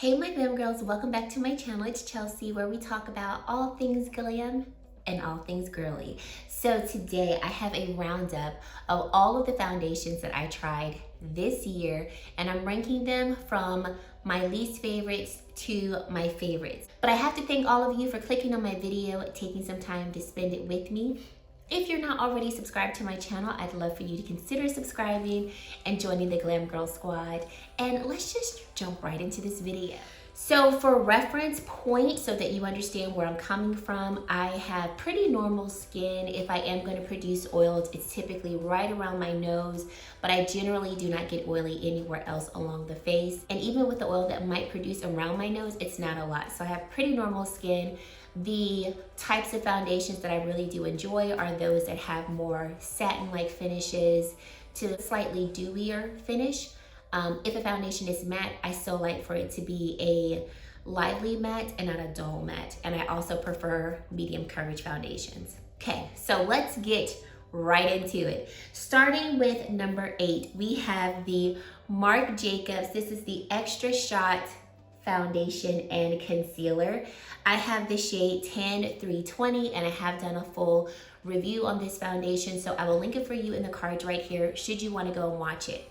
Hey my glam girls, welcome back to my channel. It's Chelsea, where we talk about all things glam and all things girly. So today I have a roundup of all of the foundations that I tried this year, and I'm ranking them from my least favorites to my favorites. But I have to thank all of you for clicking on my video, taking some time to spend it with me. If you're not already subscribed to my channel, I'd love for you to consider subscribing and joining the Glam Girl Squad. And let's just jump right into this video. So for reference point, so that you understand where I'm coming from, I have pretty normal skin. If I am going to produce oils, it's typically right around my nose, but I generally do not get oily anywhere else along the face. And even with the oil that might produce around my nose, it's not a lot. So I have pretty normal skin. The types of foundations that I really do enjoy are those that have more satin-like finishes to slightly dewier finish. If a foundation is matte, I still like for it to be a lively matte and not a dull matte. And I also prefer medium coverage foundations. Okay, so let's get right into it. Starting with number 8, we have the Marc Jacobs. This is the Extra Shot foundation and concealer. I have the shade 10320 and I have done a full review on this foundation, so I will link it for you in the cards right here should you want to go and watch it.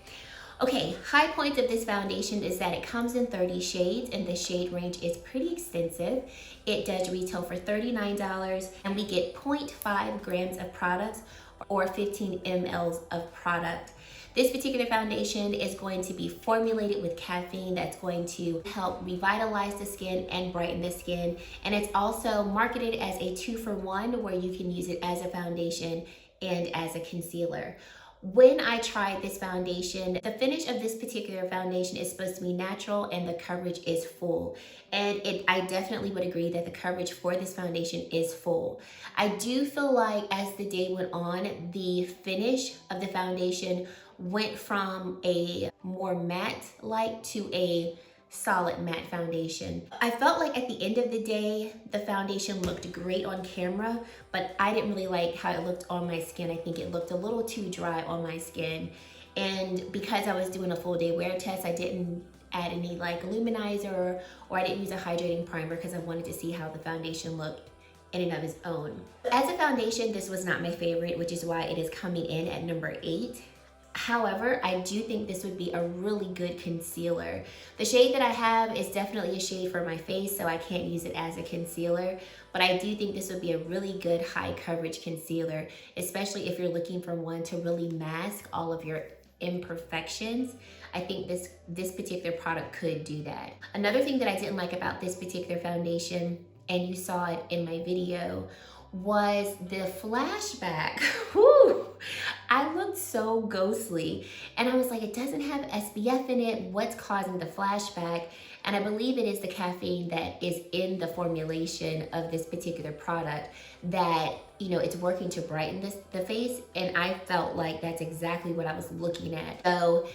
Okay, high point of this foundation is that it comes in 30 shades and the shade range is pretty extensive. It does retail for $39 and we get 0.5 grams of product or 15 mLs of product. This particular foundation is going to be formulated with caffeine that's going to help revitalize the skin and brighten the skin. And it's also marketed as a 2-for-1 where you can use it as a foundation and as a concealer. When I tried this foundation, the finish of this particular foundation is supposed to be natural and the coverage is full. And I definitely would agree that the coverage for this foundation is full. I do feel like as the day went on, the finish of the foundation went from a more matte-like to a solid matte foundation. I felt like at the end of the day, the foundation looked great on camera, but I didn't really like how it looked on my skin. I think it looked a little too dry on my skin. And because I was doing a full day wear test, I didn't add any like luminizer or I didn't use a hydrating primer because I wanted to see how the foundation looked in and of its own. As a foundation, this was not my favorite, which is why it is coming in at number 8. However, I do think this would be a really good concealer. The shade that I have is definitely a shade for my face, so I can't use it as a concealer, but I do think this would be a really good high coverage concealer, especially if you're looking for one to really mask all of your imperfections. I think this particular product could do that. Another thing that I didn't like about this particular foundation, and you saw it in my video, was the flashback. Whew! I looked so ghostly and I was like, it doesn't have SPF in it. What's causing the flashback? And I believe it is the caffeine that is in the formulation of this particular product that, you know, it's working to brighten the face. And I felt like that's exactly what I was looking at. So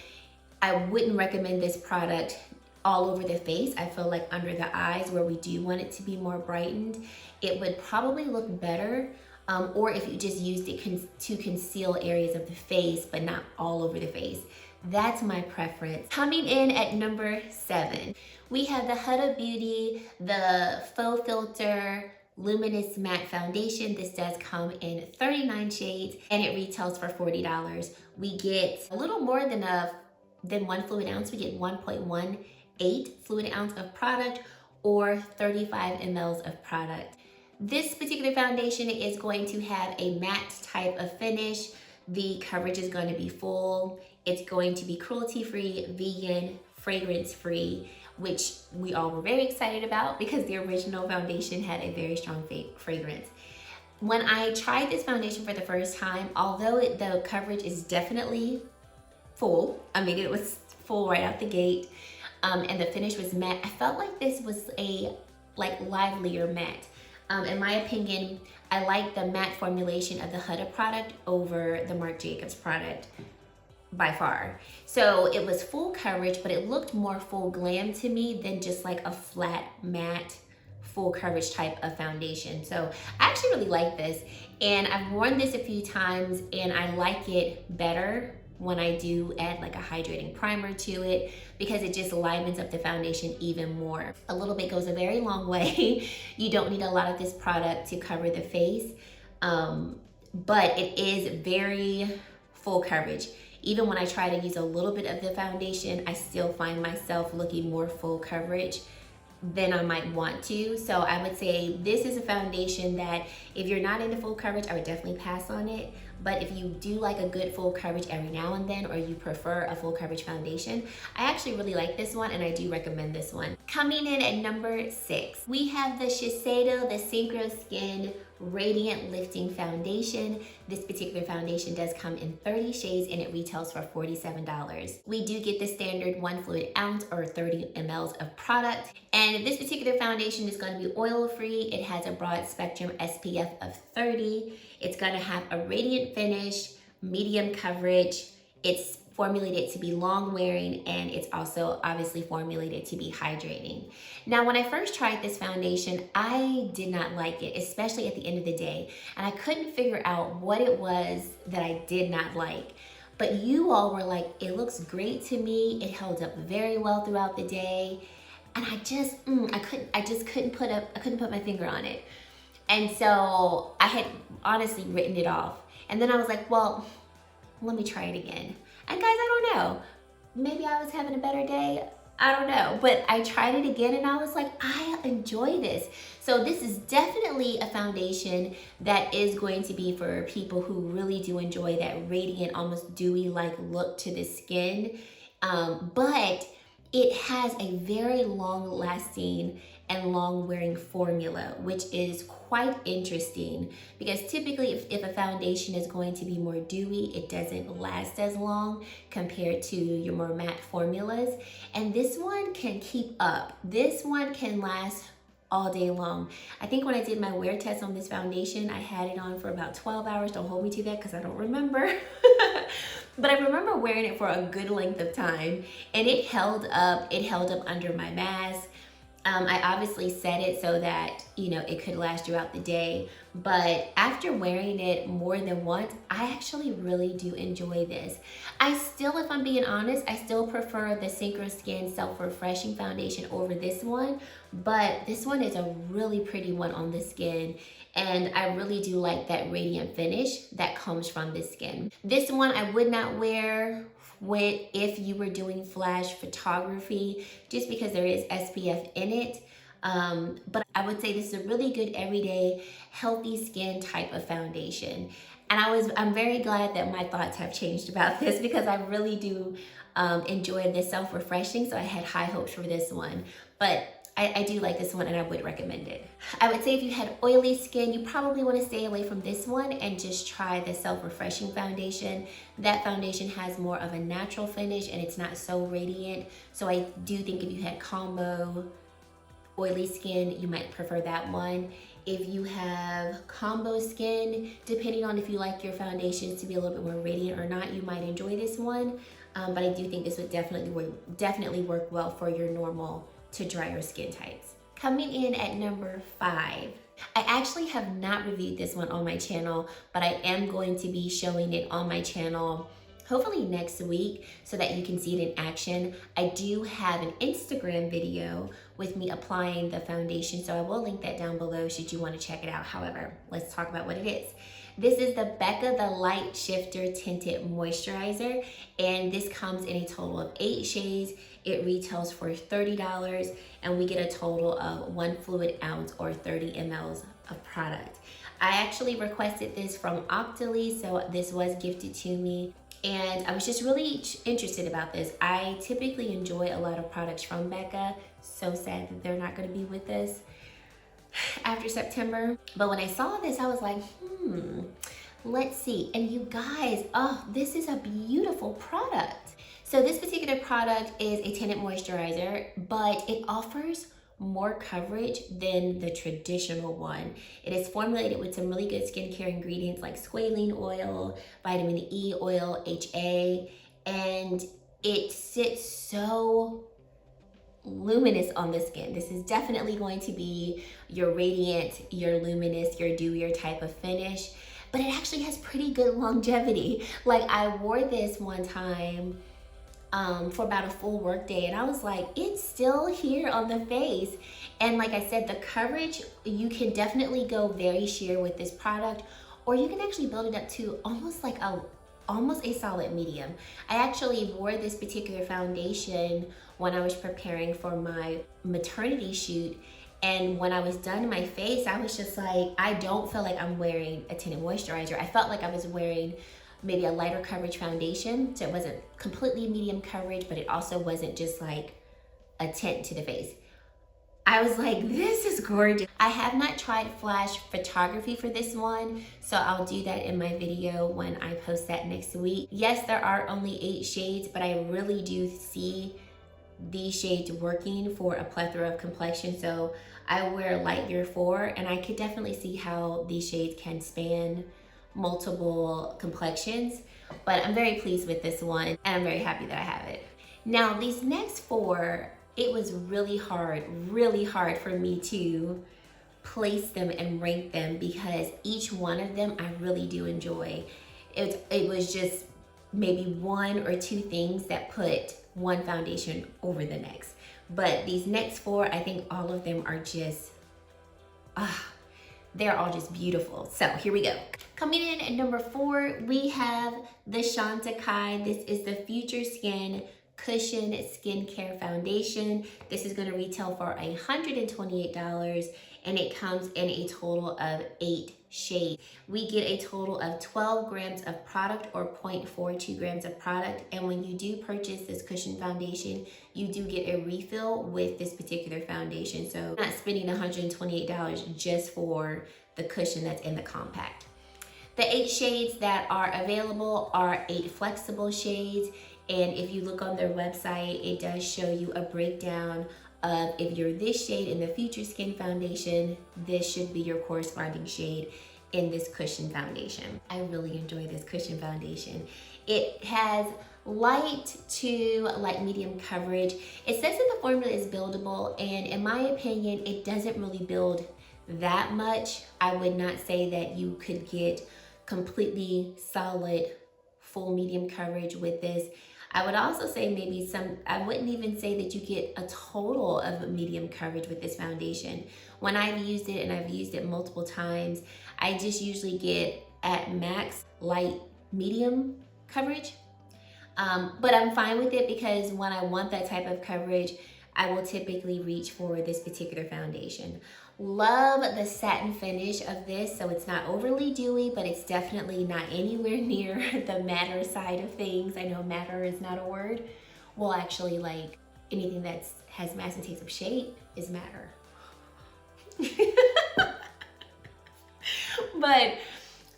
I wouldn't recommend this product all over the face. I feel like under the eyes where we do want it to be more brightened, it would probably look better. Or if you just used it to conceal areas of the face, but not all over the face. That's my preference. Coming in at number 7, we have the Huda Beauty, the Faux Filter Luminous Matte Foundation. This does come in 39 shades and it retails for $40. We get a little more than 1 fluid ounce. We get 1.18 fluid ounce of product or 35 mLs of product. This particular foundation is going to have a matte type of finish. The coverage is going to be full. It's going to be cruelty-free, vegan, fragrance-free, which we all were very excited about because the original foundation had a very strong fragrance. When I tried this foundation for the first time, although the coverage is definitely full, I mean, it was full right out the gate, and the finish was matte, I felt like this was a livelier matte. In my opinion, I like the matte formulation of the Huda product over the Marc Jacobs product by far. So it was full coverage, but it looked more full glam to me than just like a flat matte full coverage type of foundation. So I actually really like this, and I've worn this a few times and I like it better when I do add like a hydrating primer to it, because it just livens up the foundation even more. A little bit goes a very long way. You don't need a lot of this product to cover the face, but it is very full coverage. Even when I try to use a little bit of the foundation, I still find myself looking more full coverage than I might want to. So I would say this is a foundation that if you're not into full coverage, I would definitely pass on it. But if you do like a good full coverage every now and then, or you prefer a full coverage foundation, I actually really like this one and I do recommend this one. Coming in at number 6, we have the Shiseido, the Synchro Skin Radiant Lifting Foundation. This particular foundation does come in 30 shades and it retails for $47. We do get the standard 1 fluid ounce or 30 mLs of product. And this particular foundation is going to be oil free. It has a broad spectrum SPF of 30. It's going to have a radiant finish, medium coverage. It's formulated to be long wearing, and it's also obviously formulated to be hydrating. Now, when I first tried this foundation, I did not like it, especially at the end of the day. And I couldn't figure out what it was that I did not like. But you all were like, it looks great to me. It held up very well throughout the day. And I just, I couldn't put my finger on it. And so I had honestly written it off. And then I was like, well, let me try it again. And guys, I don't know. Maybe I was having a better day. I don't know. But I tried it again and I was like, I enjoy this. So this is definitely a foundation that is going to be for people who really do enjoy that radiant, almost dewy-like look to the skin. But it has a very long-lasting and long-wearing formula, which is quite interesting because typically if a foundation is going to be more dewy, it doesn't last as long compared to your more matte formulas. And this one can keep up. This one can last all day long. I think when I did my wear test on this foundation, I had it on for about 12 hours. Don't hold me to that because I don't remember. But I remember wearing it for a good length of time and it held up. It held up under my mask. I obviously set it so that, you know, it could last throughout the day. But after wearing it more than once, I actually really do enjoy this. I still, if I'm being honest, I still prefer the Synchro Skin Self-Refreshing Foundation over this one. But this one is a really pretty one on the skin. And I really do like that radiant finish that comes from the skin. This one I would not wear if you were doing flash photography, just because there is SPF in it. But I would say this is a really good everyday healthy skin type of foundation. And I'm very glad that my thoughts have changed about this because I really do enjoy the self-refreshing. So I had high hopes for this one, but I do like this one and I would recommend it. I would say if you had oily skin, you probably want to stay away from this one and just try the self-refreshing foundation. That foundation has more of a natural finish and it's not so radiant. So I do think if you had combo oily skin, you might prefer that one. If you have combo skin, depending on if you like your foundations to be a little bit more radiant or not, you might enjoy this one. But I do think this would definitely work well for your normal to drier skin types. Coming in at number 5. I actually have not reviewed this one on my channel, but I am going to be showing it on my channel hopefully next week so that you can see it in action. I do have an Instagram video with me applying the foundation, so I will link that down below should you want to check it out. However, let's talk about what it is. This is the Becca the Light Shifter Tinted Moisturizer, and this comes in a total of 8 shades. It retails for $30, and we get a total of 1 fluid ounce or 30 mLs of product. I actually requested this from Octoly, so this was gifted to me. And I was just really interested about this. I typically enjoy a lot of products from Becca. So sad that they're not going to be with us after September. But when I saw this, I was like, let's see. And you guys, oh, this is a beautiful product. So this particular product is a tinted moisturizer, but it offers more coverage than the traditional one. It is formulated with some really good skincare ingredients like squalene oil, vitamin E oil, HA, and it sits so luminous on the skin. This is definitely going to be your radiant, your luminous, your dewier type of finish. but it actually has pretty good longevity. Like I wore this one time for about a full work day, and I was like, it's still here on the face. And like I said, the coverage, you can definitely go very sheer with this product, or you can actually build it up to almost like almost a solid medium. I actually wore this particular foundation when I was preparing for my maternity shoot, and when I was done in my face, I was just like, I don't feel like I'm wearing a tinted moisturizer. I felt like I was wearing maybe a lighter coverage foundation, so it wasn't completely medium coverage, but it also wasn't just like a tint to the face. I was like, this is gorgeous. I have not tried flash photography for this one, so I'll do that in my video when I post that next week. Yes, there are only 8 shades, but I really do see these shades working for a plethora of complexion. So I wear light year 4, and I could definitely see how these shades can span multiple complexions, but I'm very pleased with this one, and I'm very happy that I have it. Now these next 4, it was really hard for me to place them and rank them, because each one of them I really do enjoy. It was just maybe 1 or 2 things that put one foundation over the next, but these next 4, I think all of them are just they're all just beautiful. So here we go. Coming in at number 4, we have the Chantecaille. This is the Future Skin Cushion Skincare Foundation. This is gonna retail for $128, and it comes in a total of 8 shades. We get a total of 12 grams of product, or 0.42 grams of product. And when you do purchase this cushion foundation, you do get a refill with this particular foundation. So you're not spending $128 just for the cushion that's in the compact. The 8 shades that are available are 8 flexible shades. And if you look on their website, it does show you a breakdown of, if you're this shade in the Future Skin Foundation, this should be your corresponding shade in this cushion foundation. I really enjoy this cushion foundation. It has light to light medium coverage. It says that the formula is buildable, and in my opinion, it doesn't really build that much. I would not say that you could get completely solid full medium coverage with this. I would also say maybe I wouldn't even say that you get a total of medium coverage with this foundation. When I've used it, and I've used it multiple times, I just usually get at max light medium coverage. But I'm fine with it, because when I want that type of coverage, I will typically reach for this particular foundation. Love the satin finish of this. So it's not overly dewy, but it's definitely not anywhere near the matter side of things. I know matter is not a word. Well, actually, like anything that has mass and takes up shape is matter. But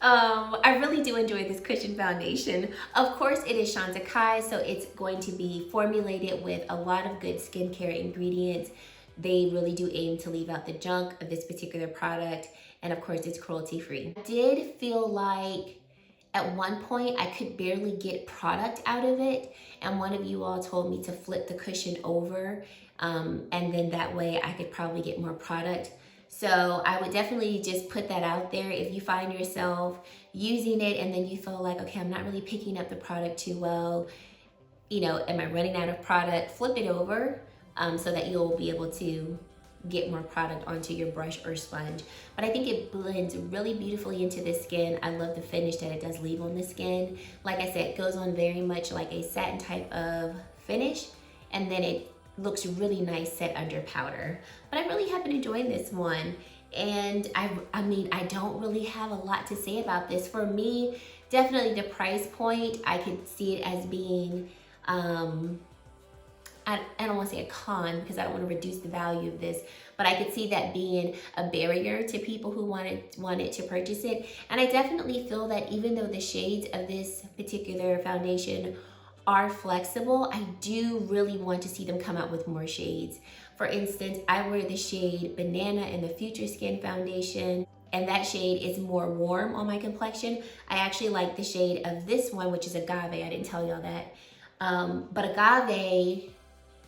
I really do enjoy this cushion foundation. Of course, it is Chantecaille, so it's going to be formulated with a lot of good skincare ingredients. They really do aim to leave out the junk of this particular product, and of course, it's cruelty-free. I did feel like at one point I could barely get product out of it, and one of you all told me to flip the cushion over, and then that way I could probably get more product. So I would definitely just put that out there. If you find yourself using it and then you feel like, okay, I'm not really picking up the product too well, you know, am I running out of product? Flip it over so that you'll be able to get more product onto your brush or sponge. But I think it blends really beautifully into the skin. I love the finish that it does leave on the skin. Like I said, it goes on very much like a satin type of finish, and then it looks really nice set under powder. But I really have been enjoying this one, and I mean, I don't really have a lot to say about this. For me, definitely the price point, I could see it as being I don't want to say a con, because I don't want to reduce the value of this, but I could see that being a barrier to people who wanted to purchase it. And I definitely feel that even though the shades of this particular foundation are flexible, I do really want to see them come out with more shades. For instance, I wear the shade Banana in the Future Skin Foundation, and that shade is more warm on my complexion. I actually like the shade of this one, which is Agave. I didn't tell y'all that. But Agave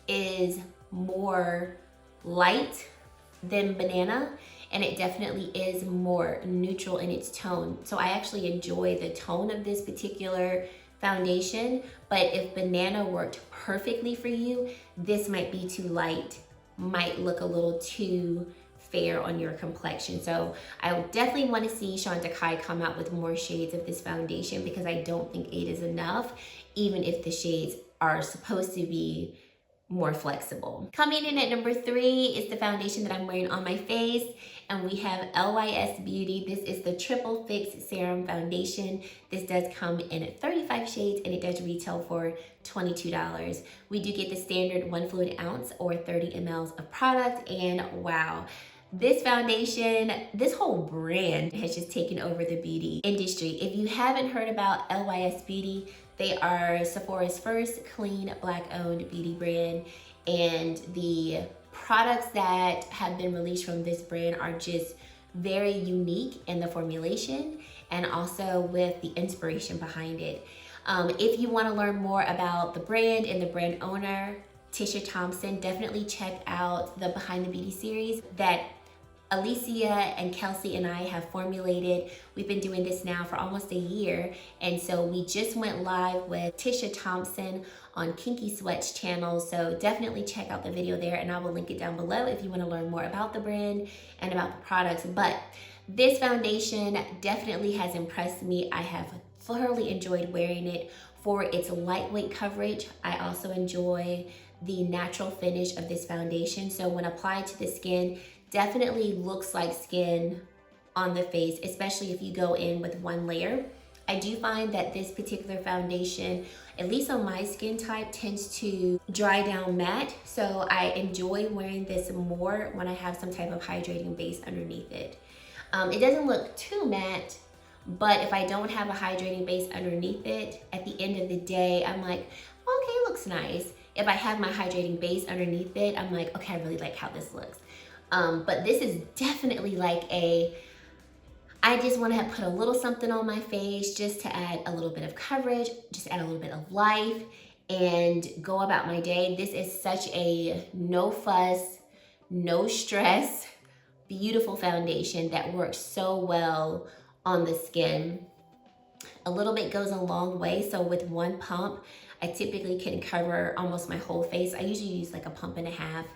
is more light than Banana, and it definitely is more neutral in its tone. So I actually enjoy the tone of this particular foundation, but if banana worked perfectly for you, this might be too light, might look a little too fair on your complexion. So I definitely want to see Shonda Kai come out with more shades of this foundation, because I don't think 8 is enough, even if the shades are supposed to be more flexible. Coming in at number 3 is the foundation that I'm wearing on my face, and we have Lys Beauty. This is the Triple Fix Serum Foundation. This does come in 35 shades, and it does retail for $22. We do get the standard 1 fluid ounce or 30 mLs of product, and wow, this foundation, this whole brand has just taken over the beauty industry. If you haven't heard about Lys Beauty, they are Sephora's first clean Black-owned beauty brand, and the products that have been released from this brand are just very unique in the formulation and also with the inspiration behind it. If you want to learn more about the brand and the brand owner, Tisha Thompson, definitely check out the Behind the Beauty series that Alicia and Kelsey and I have formulated. We've been doing this now for almost a year, and so we just went live with Tisha Thompson on Kinky Sweat's channel, so definitely check out the video there, and I will link it down below if you want to learn more about the brand and about the products. But this foundation definitely has impressed me. I have thoroughly enjoyed wearing it for its lightweight coverage. I also enjoy the natural finish of this foundation, so when applied to the skin, definitely looks like skin on the face, especially if you go in with one layer. I do find that this particular foundation, at least on my skin type, tends to dry down matte. So I enjoy wearing this more when I have some type of hydrating base underneath it. It doesn't look too matte, but if I don't have a hydrating base underneath it, at the end of the day, I'm like, okay, it looks nice. If I have my hydrating base underneath it, I'm like, okay, I really like how this looks. But this is definitely like I just want to put a little something on my face just to add a little bit of coverage, just add a little bit of life, and go about my day. This is such a no fuss, no stress, beautiful foundation that works so well on the skin. A little bit goes a long way, so with one pump, I typically can cover almost my whole face. I usually use like a pump and a half.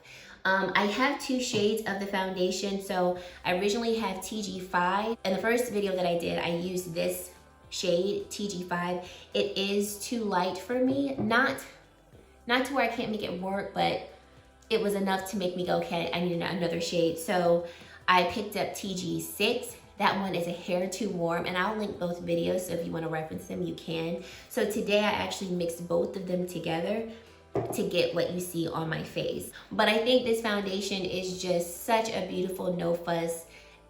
I have 2 shades of the foundation. So I originally had TG5. In the first video that I did, I used this shade, TG5. It is too light for me. Not to where I can't make it work, but it was enough to make me go, okay, I need another shade. So I picked up TG6. That one is a hair too warm, and I'll link both videos, so if you want to reference them, you can. So today I actually mixed both of them together to get what you see on my face. But I think this foundation is just such a beautiful, no fuss,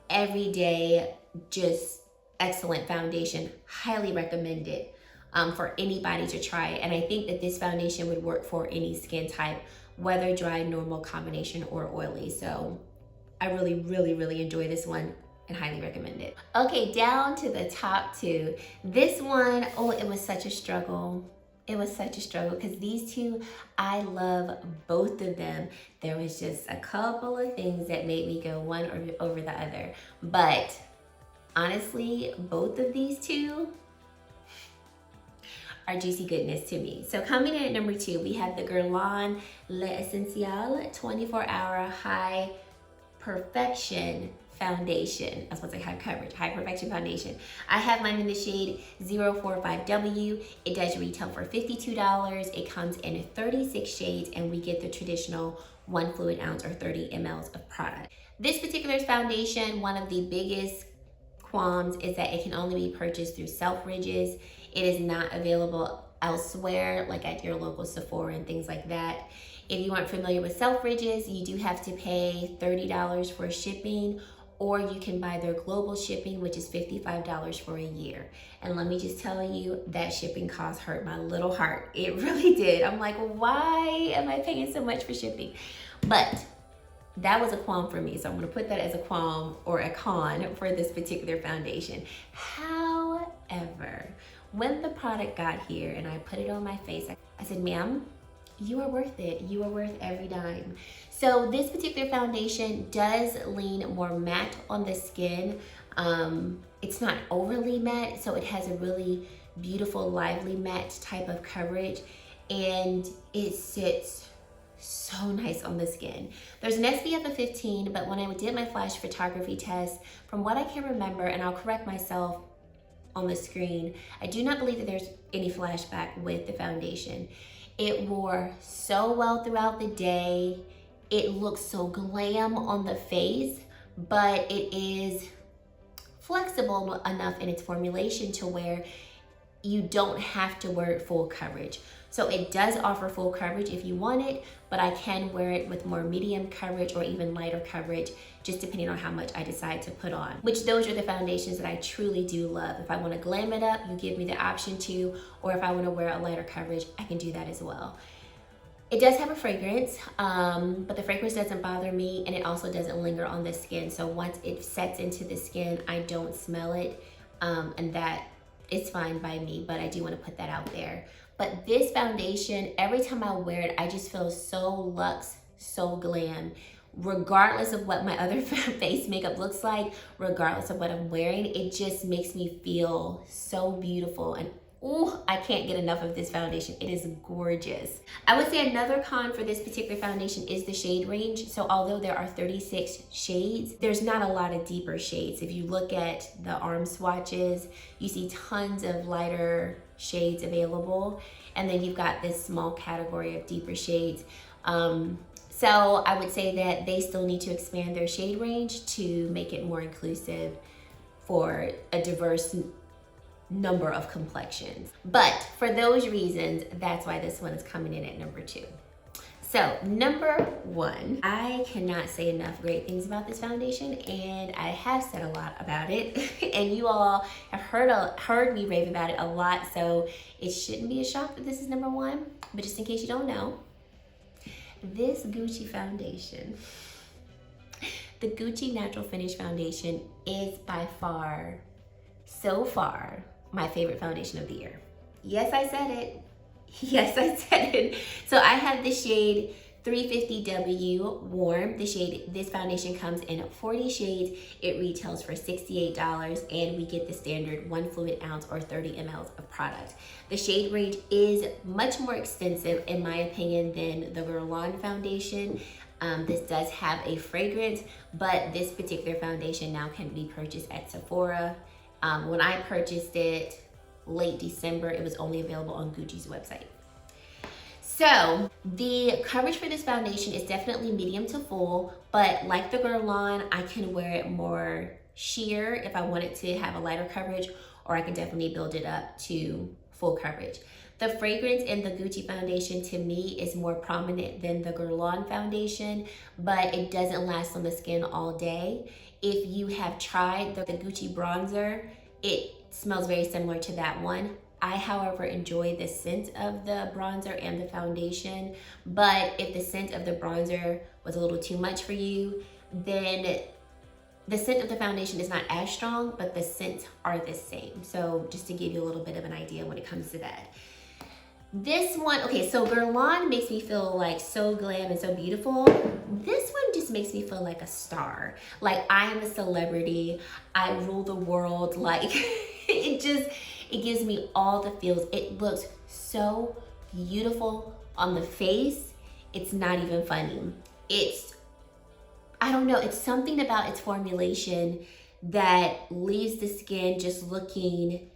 everyday, just excellent foundation. Highly recommend it for anybody to try. And I think that this foundation would work for any skin type, whether dry, normal, combination, or oily. So I really, really, really enjoy this one and highly recommend it. Okay, down to the top 2. This one, oh, it was such a struggle. It was such a struggle because these 2, I love both of them. There was just a couple of things that made me go one over the other. But honestly, both of these 2 are juicy goodness to me. So coming in at number 2, we have the Guerlain L'Essentiel 24-Hour High Perfection Foundation. I was supposed to say high coverage, high perfection foundation. I have mine in the shade 045W. It does retail for $52. It comes in 36 shades, and we get the traditional 1 fluid ounce or 30 mLs of product. This particular foundation, one of the biggest qualms is that it can only be purchased through Selfridges. It is not available elsewhere, like at your local Sephora and things like that. If you aren't familiar with Selfridges, you do have to pay $30 for shipping, or you can buy their global shipping, which is $55 for a year. And let me just tell you, that shipping cost hurt my little heart. It really did. I'm like, why am I paying so much for shipping? But that was a qualm for me. So I'm gonna put that as a qualm or a con for this particular foundation. However, when the product got here and I put it on my face, I said, ma'am, you are worth it. You are worth every dime. So this particular foundation does lean more matte on the skin. It's not overly matte, so it has a really beautiful, lively matte type of coverage, and it sits so nice on the skin. There's an SPF of 15, but when I did my flash photography test, from what I can remember, and I'll correct myself on the screen, I do not believe that there's any flashback with the foundation. It wore so well throughout the day. It looks so glam on the face, but it is flexible enough in its formulation to where you don't have to wear it full coverage. So it does offer full coverage if you want it, but I can wear it with more medium coverage or even lighter coverage, just depending on how much I decide to put on. Which those are the foundations that I truly do love. If I want to glam it up, you give me the option to, or if I want to wear a lighter coverage, I can do that as well. It does have a fragrance, but the fragrance doesn't bother me, and it also doesn't linger on the skin. So once it sets into the skin, I don't smell it, and that is fine by me, but I do want to put that out there. But this foundation, every time I wear it, I just feel so luxe, so glam. Regardless of what my other face makeup looks like, regardless of what I'm wearing, it just makes me feel so beautiful. And ooh, I can't get enough of this foundation. It is gorgeous. I would say another con for this particular foundation is the shade range. So although there are 36 shades, there's not a lot of deeper shades. If you look at the arm swatches, you see tons of lighter shades available. And then you've got this small category of deeper shades. So I would say that they still need to expand their shade range to make it more inclusive for a diverse number of complexions. But for those reasons, that's why this one is coming in at number 2. So number 1, I cannot say enough great things about this foundation, and I have said a lot about it, and you all have heard me rave about it a lot, so it shouldn't be a shock that this is number 1, but just in case you don't know, this Gucci foundation, the Gucci Natural Finish foundation, is by far, so far, my favorite foundation of the year. Yes, I said it. Yes, I said it. So I have the shade 350W Warm. This foundation comes in 40 shades. It retails for $68, and we get the standard 1 fluid ounce or 30 ml of product. The shade range is much more extensive, in my opinion, than the Guerlain foundation. This does have a fragrance, but this particular foundation now can be purchased at Sephora. When I purchased it late December, it was only available on Gucci's website. So the coverage for this foundation is definitely medium to full, but like the Guerlain, I can wear it more sheer if I wanted to have a lighter coverage, or I can definitely build it up to full coverage. The fragrance in the Gucci foundation to me is more prominent than the Guerlain foundation, but it doesn't last on the skin all day. If you have tried the Gucci bronzer, it smells very similar to that one. I, however, enjoy the scent of the bronzer and the foundation, but if the scent of the bronzer was a little too much for you, then the scent of the foundation is not as strong, but the scents are the same. So just to give you a little bit of an idea when it comes to that. This one, okay, so Guerlain makes me feel like so glam and so beautiful. This one just makes me feel like a star. Like I am a celebrity, I rule the world. Like it gives me all the feels. It looks so beautiful on the face. It's not even funny. I don't know, it's something about its formulation that leaves the skin just looking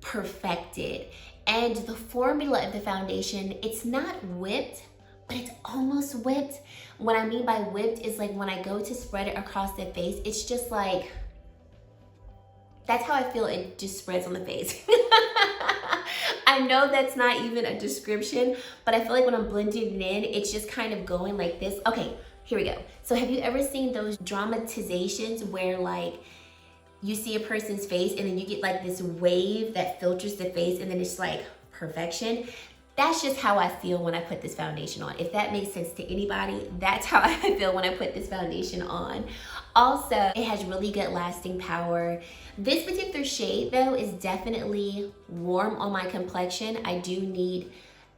perfected. And the formula of the foundation, it's not whipped, but it's almost whipped. What I mean by whipped is like when I go to spread it across the face, it's just like, that's how I feel it just spreads on the face. I know that's not even a description, but I feel like when I'm blending it in, it's just kind of going like this. Okay, here we go. So have you ever seen those dramatizations where like, you see a person's face and then you get like this wave that filters the face and then it's like perfection? That's just how I feel when I put this foundation on. If that makes sense to anybody, that's how I feel when I put this foundation on. Also, it has really good lasting power. This particular shade though is definitely warm on my complexion. I do need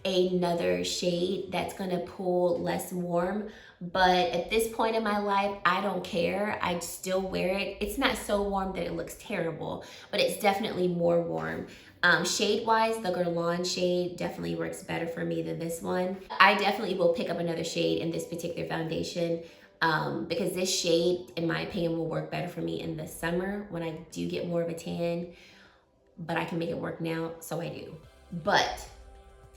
another shade that's gonna pull less warm. But at this point in my life, I don't care. I still wear it. It's not so warm that it looks terrible, but it's definitely more warm. Shade-wise, the Guerlain shade definitely works better for me than this one. I definitely will pick up another shade in this particular foundation because this shade, in my opinion, will work better for me in the summer when I do get more of a tan, but I can make it work now, so I do. But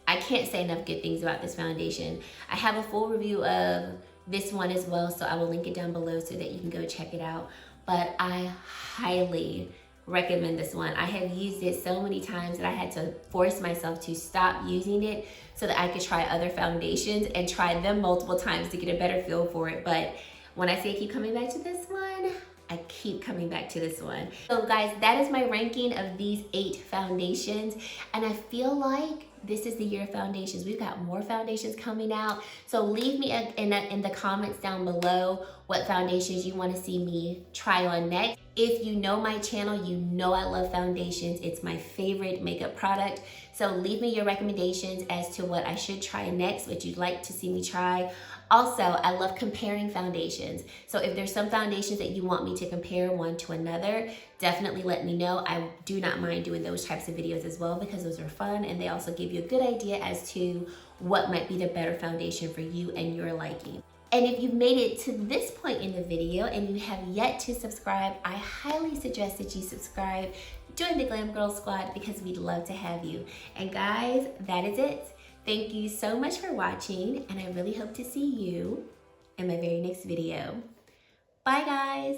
I can't say enough good things about this foundation. I have a full review of this one as well, so I will link it down below so that you can go check it out. But I highly recommend this one. I have used it so many times that I had to force myself to stop using it so that I could try other foundations and try them multiple times to get a better feel for it. But when I say I keep coming back to this one, I keep coming back to this one. So guys, that is my ranking of these 8 foundations. And I feel like this is the year of foundations. We've got more foundations coming out. So leave me in the comments down below what foundations you want to see me try on next. If you know my channel, you know I love foundations. It's my favorite makeup product. So leave me your recommendations as to what I should try next, what you'd like to see me try. Also, I love comparing foundations. So if there's some foundations that you want me to compare one to another, definitely let me know. I do not mind doing those types of videos as well because those are fun and they also give you a good idea as to what might be the better foundation for you and your liking. And if you've made it to this point in the video and you have yet to subscribe, I highly suggest that you subscribe, join the Glam Girl Squad because we'd love to have you. And guys, that is it. Thank you so much for watching, and I really hope to see you in my very next video. Bye, guys.